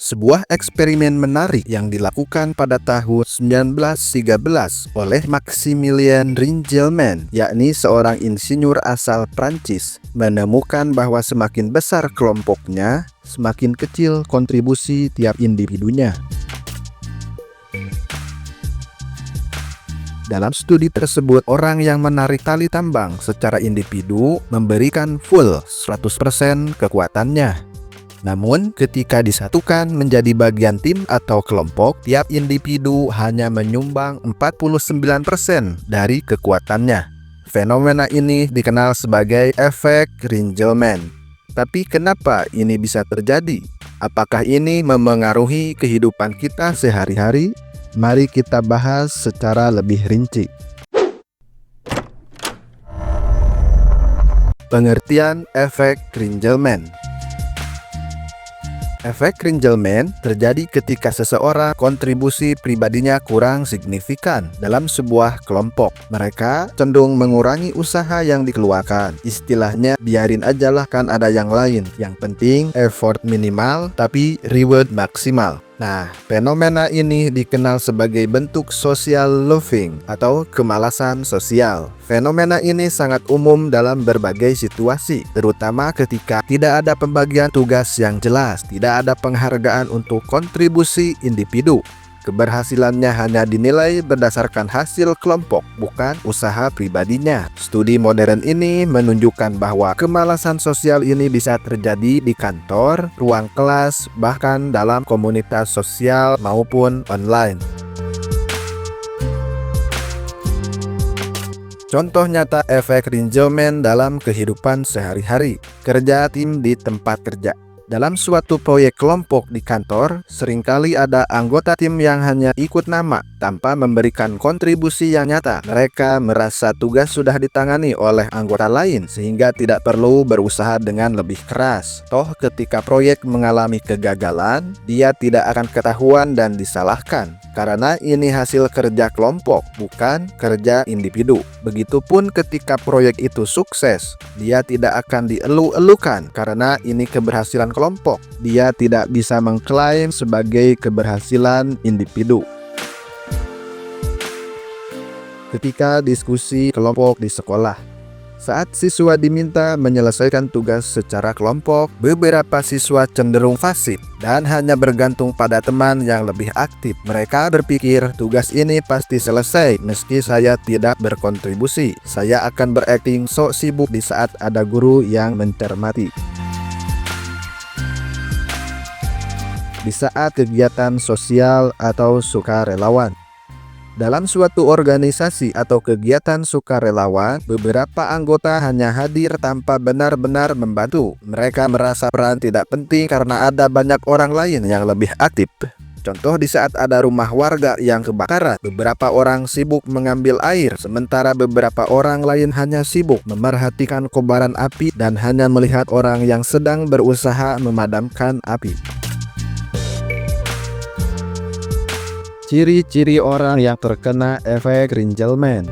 Sebuah eksperimen menarik yang dilakukan pada tahun 1913 oleh Maximilien Ringelmann, yakni seorang insinyur asal Prancis, menemukan bahwa semakin besar kelompoknya, semakin kecil kontribusi tiap individunya. Dalam studi tersebut, orang yang menarik tali tambang secara individu memberikan full 100% kekuatannya. Namun, ketika disatukan menjadi bagian tim atau kelompok, tiap individu hanya menyumbang 49% dari kekuatannya. Fenomena ini dikenal sebagai efek Ringelmann. Tapi kenapa ini bisa terjadi? Apakah ini memengaruhi kehidupan kita sehari-hari? Mari kita bahas secara lebih rinci. Pengertian efek Ringelmann. Efek Ringelmann terjadi ketika seseorang kontribusi pribadinya kurang signifikan dalam sebuah kelompok. Mereka cenderung mengurangi usaha yang dikeluarkan. Istilahnya, biarin aja lah, kan ada yang lain. Yang penting effort minimal tapi reward maksimal. Nah, fenomena ini dikenal sebagai bentuk social loafing atau kemalasan sosial. Fenomena ini sangat umum dalam berbagai situasi, terutama ketika tidak ada pembagian tugas yang jelas, tidak ada penghargaan untuk kontribusi individu. Keberhasilannya hanya dinilai berdasarkan hasil kelompok, bukan usaha pribadinya. Studi modern ini menunjukkan bahwa kemalasan sosial ini bisa terjadi di kantor, ruang kelas, bahkan dalam komunitas sosial maupun online. Contoh nyata efek Ringelmann dalam kehidupan sehari-hari. Kerja tim di tempat kerja. Dalam suatu proyek kelompok di kantor, seringkali ada anggota tim yang hanya ikut nama tanpa memberikan kontribusi yang nyata. Mereka merasa tugas sudah ditangani oleh anggota lain sehingga tidak perlu berusaha dengan lebih keras. Toh ketika proyek mengalami kegagalan, dia tidak akan ketahuan dan disalahkan. Karena ini hasil kerja kelompok, bukan kerja individu. Begitupun ketika proyek itu sukses, dia tidak akan dielu-elukan karena ini keberhasilan kelompok. Dia tidak bisa mengklaim sebagai keberhasilan individu. Ketika diskusi kelompok di sekolah, saat siswa diminta menyelesaikan tugas secara kelompok, beberapa siswa cenderung fasih dan hanya bergantung pada teman yang lebih aktif. Mereka berpikir, tugas ini pasti selesai meski saya tidak berkontribusi. Saya akan berakting sok sibuk di saat ada guru yang mencermati. Di saat kegiatan sosial atau sukarelawan. Dalam suatu organisasi atau kegiatan sukarelawan, beberapa anggota hanya hadir tanpa benar-benar membantu. Mereka merasa peran tidak penting karena ada banyak orang lain yang lebih aktif. Contoh, di saat ada rumah warga yang kebakaran, beberapa orang sibuk mengambil air, sementara beberapa orang lain hanya sibuk memerhatikan kobaran api dan hanya melihat orang yang sedang berusaha memadamkan api. Ciri-ciri orang yang terkena efek Ringelmann.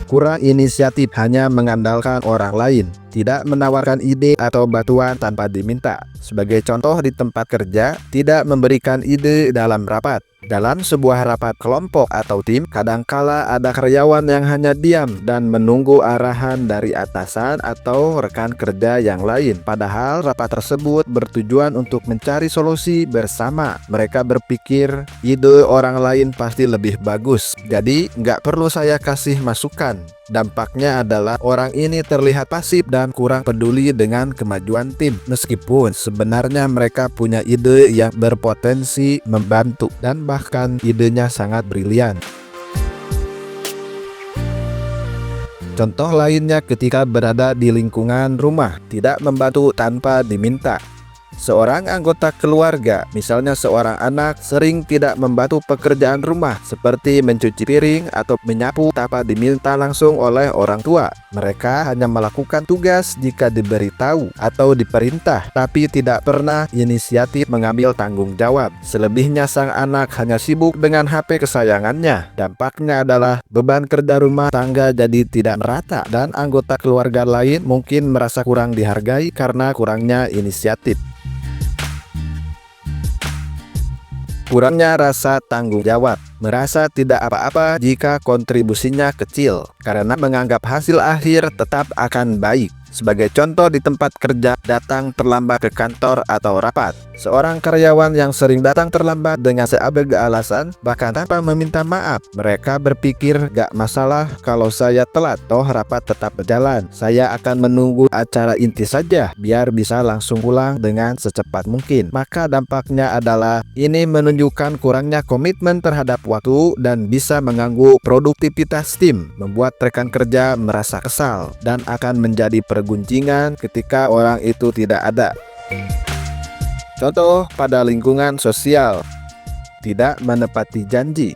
Kurang inisiatif, hanya mengandalkan orang lain, tidak menawarkan ide atau bantuan tanpa diminta. Sebagai contoh, di tempat kerja, tidak memberikan ide dalam rapat. Dalam sebuah rapat kelompok atau tim, kadangkala ada karyawan yang hanya diam dan menunggu arahan dari atasan atau rekan kerja yang lain. Padahal rapat tersebut bertujuan untuk mencari solusi bersama. Mereka berpikir ide orang lain pasti lebih bagus, jadi nggak perlu saya kasih masukan. Dampaknya adalah orang ini terlihat pasif dan kurang peduli dengan kemajuan tim, meskipun sebenarnya mereka punya ide yang berpotensi membantu dan bahkan idenya sangat brilian. Contoh lainnya ketika berada di lingkungan rumah, tidak membantu tanpa diminta. Seorang anggota keluarga, misalnya seorang anak, sering tidak membantu pekerjaan rumah seperti mencuci piring atau menyapu tanpa diminta langsung oleh orang tua. Mereka hanya melakukan tugas jika diberitahu atau diperintah, tapi tidak pernah inisiatif mengambil tanggung jawab. Selebihnya sang anak hanya sibuk dengan HP kesayangannya. Dampaknya adalah beban kerja rumah tangga jadi tidak merata dan anggota keluarga lain mungkin merasa kurang dihargai karena kurangnya inisiatif. Kurangnya rasa tanggung jawab, merasa tidak apa-apa jika kontribusinya kecil, karena menganggap hasil akhir tetap akan baik. Sebagai contoh, di tempat kerja, datang terlambat ke kantor atau rapat. Seorang karyawan yang sering datang terlambat dengan sebagai alasan, bahkan tanpa meminta maaf. Mereka berpikir, gak masalah kalau saya telat, toh rapat tetap berjalan. Saya akan menunggu acara inti saja, biar bisa langsung pulang dengan secepat mungkin. Maka dampaknya adalah, ini menunjukkan kurangnya komitmen terhadap waktu dan bisa mengganggu produktivitas tim, membuat rekan kerja merasa kesal, dan akan menjadi pergunjingan ketika orang itu tidak ada. Contoh pada lingkungan sosial, tidak menepati janji.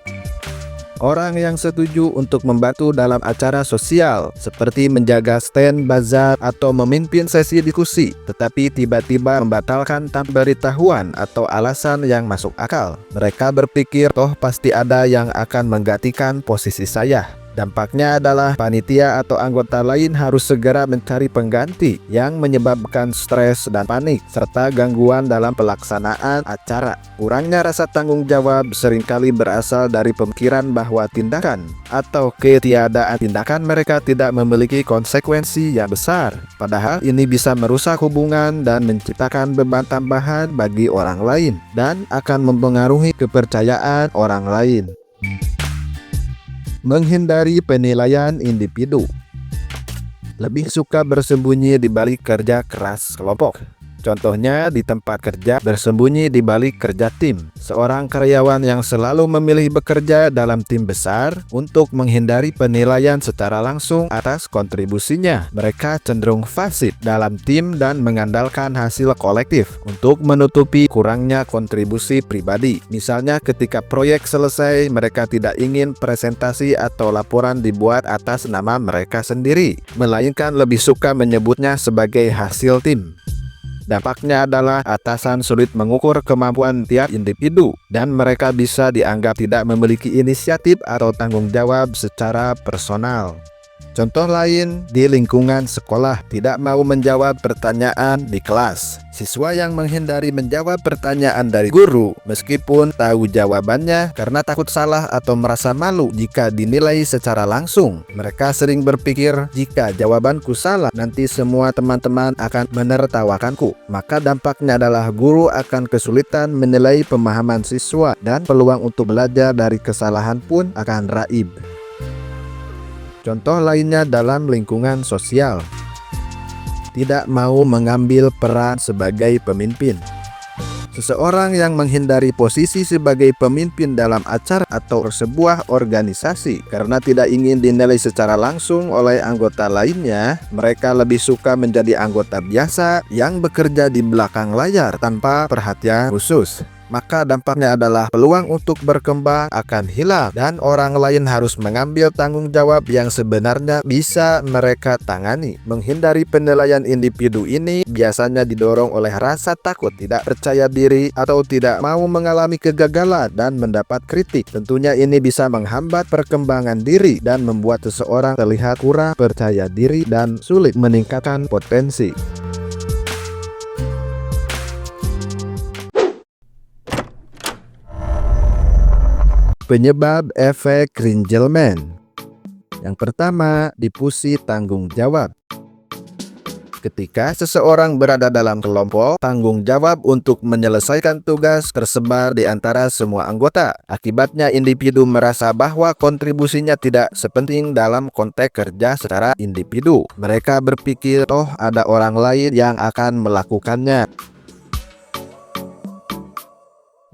Orang yang setuju untuk membantu dalam acara sosial, seperti menjaga stand bazar atau memimpin sesi diskusi, tetapi tiba-tiba membatalkan tanpa pemberitahuan atau alasan yang masuk akal. Mereka berpikir, toh pasti ada yang akan menggantikan posisi saya. Dampaknya adalah panitia atau anggota lain harus segera mencari pengganti, yang menyebabkan stres dan panik, serta gangguan dalam pelaksanaan acara. Kurangnya rasa tanggung jawab seringkali berasal dari pemikiran bahwa tindakan atau ketiadaan tindakan mereka tidak memiliki konsekuensi yang besar. Padahal ini bisa merusak hubungan dan menciptakan beban tambahan bagi orang lain, dan akan mempengaruhi kepercayaan orang lain. Menghindari penilaian individu, lebih suka bersembunyi di balik kerja keras kelompok. Contohnya di tempat kerja, bersembunyi di balik kerja tim. Seorang karyawan yang selalu memilih bekerja dalam tim besar untuk menghindari penilaian secara langsung atas kontribusinya. Mereka cenderung fasih dalam tim dan mengandalkan hasil kolektif untuk menutupi kurangnya kontribusi pribadi. Misalnya ketika proyek selesai, mereka tidak ingin presentasi atau laporan dibuat atas nama mereka sendiri, melainkan lebih suka menyebutnya sebagai hasil tim. Dampaknya adalah atasan sulit mengukur kemampuan tiap individu, dan mereka bisa dianggap tidak memiliki inisiatif atau tanggung jawab secara personal. Contoh lain, di lingkungan sekolah, tidak mau menjawab pertanyaan di kelas. Siswa yang menghindari menjawab pertanyaan dari guru, meskipun tahu jawabannya karena takut salah atau merasa malu jika dinilai secara langsung. Mereka sering berpikir, jika jawabanku salah, nanti semua teman-teman akan menertawakanku. Maka dampaknya adalah guru akan kesulitan menilai pemahaman siswa, dan peluang untuk belajar dari kesalahan pun akan raib. Contoh lainnya dalam lingkungan sosial, tidak mau mengambil peran sebagai pemimpin. Seseorang yang menghindari posisi sebagai pemimpin dalam acara atau sebuah organisasi karena tidak ingin dinilai secara langsung oleh anggota lainnya, mereka lebih suka menjadi anggota biasa yang bekerja di belakang layar tanpa perhatian khusus. Maka dampaknya adalah peluang untuk berkembang akan hilang, dan orang lain harus mengambil tanggung jawab yang sebenarnya bisa mereka tangani. Menghindari penilaian individu ini biasanya didorong oleh rasa takut, tidak percaya diri, atau tidak mau mengalami kegagalan dan mendapat kritik. Tentunya ini bisa menghambat perkembangan diri dan membuat seseorang terlihat kurang percaya diri dan sulit meningkatkan potensi. Penyebab efek Ringelmann. Yang pertama, difusi tanggung jawab. Ketika seseorang berada dalam kelompok, tanggung jawab untuk menyelesaikan tugas tersebar di antara semua anggota. Akibatnya individu merasa bahwa kontribusinya tidak sepenting dalam konteks kerja secara individu. Mereka berpikir, toh ada orang lain yang akan melakukannya.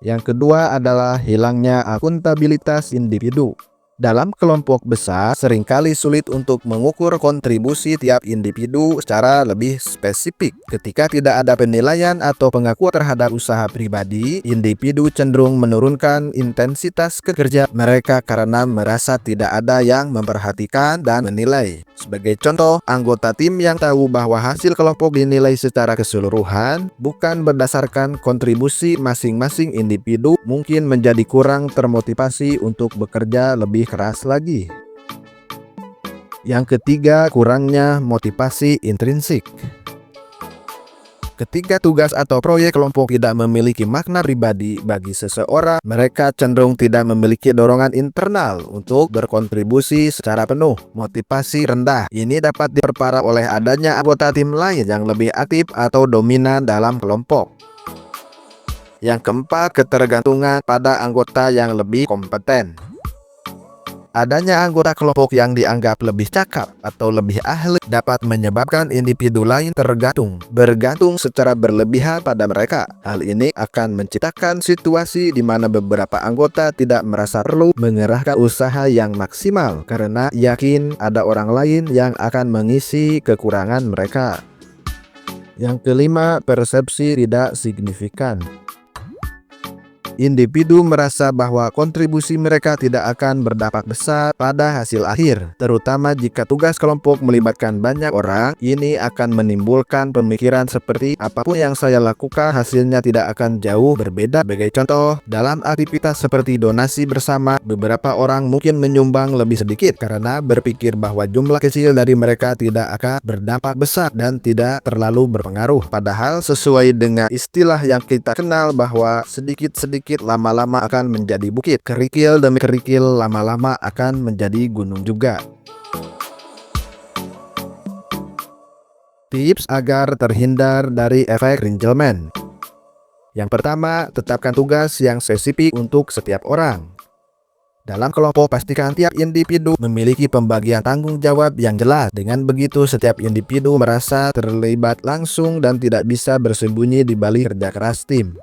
Yang kedua adalah hilangnya akuntabilitas individu. Dalam kelompok besar, seringkali sulit untuk mengukur kontribusi tiap individu secara lebih spesifik. Ketika tidak ada penilaian atau pengakuan terhadap usaha pribadi, individu cenderung menurunkan intensitas kerja mereka karena merasa tidak ada yang memperhatikan dan menilai. Sebagai contoh, anggota tim yang tahu bahwa hasil kelompok dinilai secara keseluruhan, bukan berdasarkan kontribusi masing-masing individu, mungkin menjadi kurang termotivasi untuk bekerja lebih keras lagi. Yang ketiga, kurangnya motivasi intrinsik. Ketika tugas atau proyek kelompok tidak memiliki makna pribadi bagi seseorang, mereka cenderung tidak memiliki dorongan internal untuk berkontribusi secara penuh. Motivasi rendah ini dapat diperparah oleh adanya anggota tim lain yang lebih aktif atau dominan dalam kelompok. Yang keempat, ketergantungan pada anggota yang lebih kompeten. Adanya anggota kelompok yang dianggap lebih cakap atau lebih ahli dapat menyebabkan individu lain bergantung secara berlebihan pada mereka. Hal ini akan menciptakan situasi di mana beberapa anggota tidak merasa perlu mengerahkan usaha yang maksimal karena yakin ada orang lain yang akan mengisi kekurangan mereka. Yang kelima, persepsi tidak signifikan. Individu merasa bahwa kontribusi mereka tidak akan berdampak besar pada hasil akhir, terutama jika tugas kelompok melibatkan banyak orang. Ini akan menimbulkan pemikiran seperti apapun yang saya lakukan hasilnya tidak akan jauh berbeda. Sebagai contoh, dalam aktivitas seperti donasi bersama, beberapa orang mungkin menyumbang lebih sedikit karena berpikir bahwa jumlah kecil dari mereka tidak akan berdampak besar dan tidak terlalu berpengaruh. Padahal sesuai dengan istilah yang kita kenal bahwa sedikit-sedikit lama-lama akan menjadi bukit, kerikil demi kerikil lama-lama akan menjadi gunung juga. Tips agar terhindar dari efek Ringelmann. Yang pertama, tetapkan tugas yang spesifik untuk setiap orang. Dalam kelompok, pastikan tiap individu memiliki pembagian tanggung jawab yang jelas. Dengan begitu, setiap individu merasa terlibat langsung dan tidak bisa bersembunyi di balik kerja keras tim.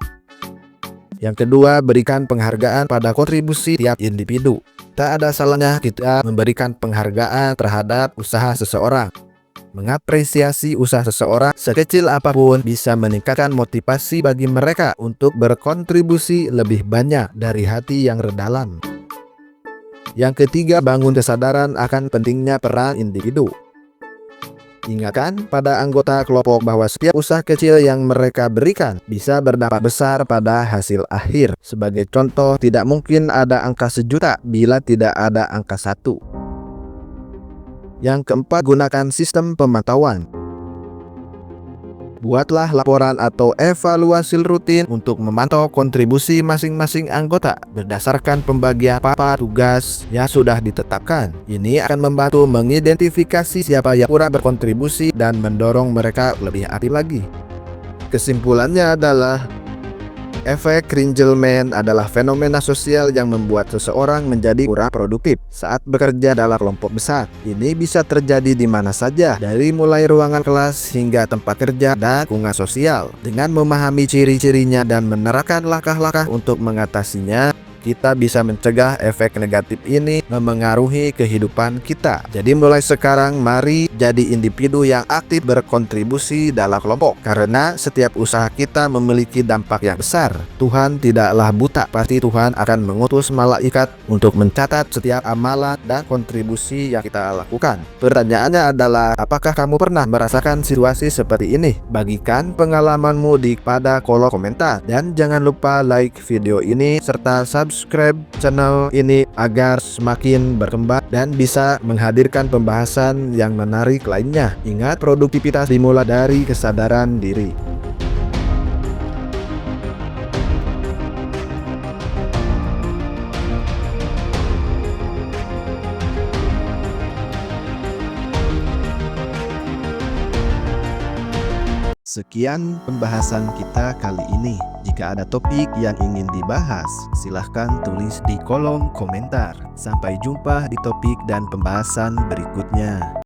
Yang kedua, berikan penghargaan pada kontribusi tiap individu. Tak ada salahnya kita memberikan penghargaan terhadap usaha seseorang. Mengapresiasi usaha seseorang sekecil apapun bisa meningkatkan motivasi bagi mereka untuk berkontribusi lebih banyak dari hati yang terdalam. Yang ketiga, bangun kesadaran akan pentingnya peran individu. Ingatkan pada anggota kelompok bahwa setiap usaha kecil yang mereka berikan bisa berdampak besar pada hasil akhir. Sebagai contoh, tidak mungkin ada angka 1.000.000 bila tidak ada angka 1. Yang keempat, gunakan sistem pemantauan. Buatlah laporan atau evaluasi rutin untuk memantau kontribusi masing-masing anggota berdasarkan pembagian papan tugas yang sudah ditetapkan. Ini akan membantu mengidentifikasi siapa yang kurang berkontribusi dan mendorong mereka lebih aktif lagi. Kesimpulannya adalah efek Ringelmann adalah fenomena sosial yang membuat seseorang menjadi kurang produktif saat bekerja dalam kelompok besar. Ini bisa terjadi di mana saja, dari mulai ruangan kelas hingga tempat kerja dan lingkungan sosial. Dengan memahami ciri-cirinya dan menerapkan langkah-langkah untuk mengatasinya, kita bisa mencegah efek negatif ini memengaruhi kehidupan kita. Jadi mulai sekarang mari jadi individu yang aktif berkontribusi dalam kelompok, karena setiap usaha kita memiliki dampak yang besar. Tuhan tidaklah buta, pasti Tuhan akan mengutus malaikat untuk mencatat setiap amalan dan kontribusi yang kita lakukan. Pertanyaannya adalah, apakah kamu pernah merasakan situasi seperti ini? Bagikan pengalamanmu pada kolom komentar, dan jangan lupa like video ini serta subscribe channel ini agar semakin berkembang dan bisa menghadirkan pembahasan yang menarik lainnya. Ingat, produktivitas dimulai dari kesadaran diri. Sekian pembahasan kita kali ini. Jika ada topik yang ingin dibahas, silahkan tulis di kolom komentar. Sampai jumpa di topik dan pembahasan berikutnya.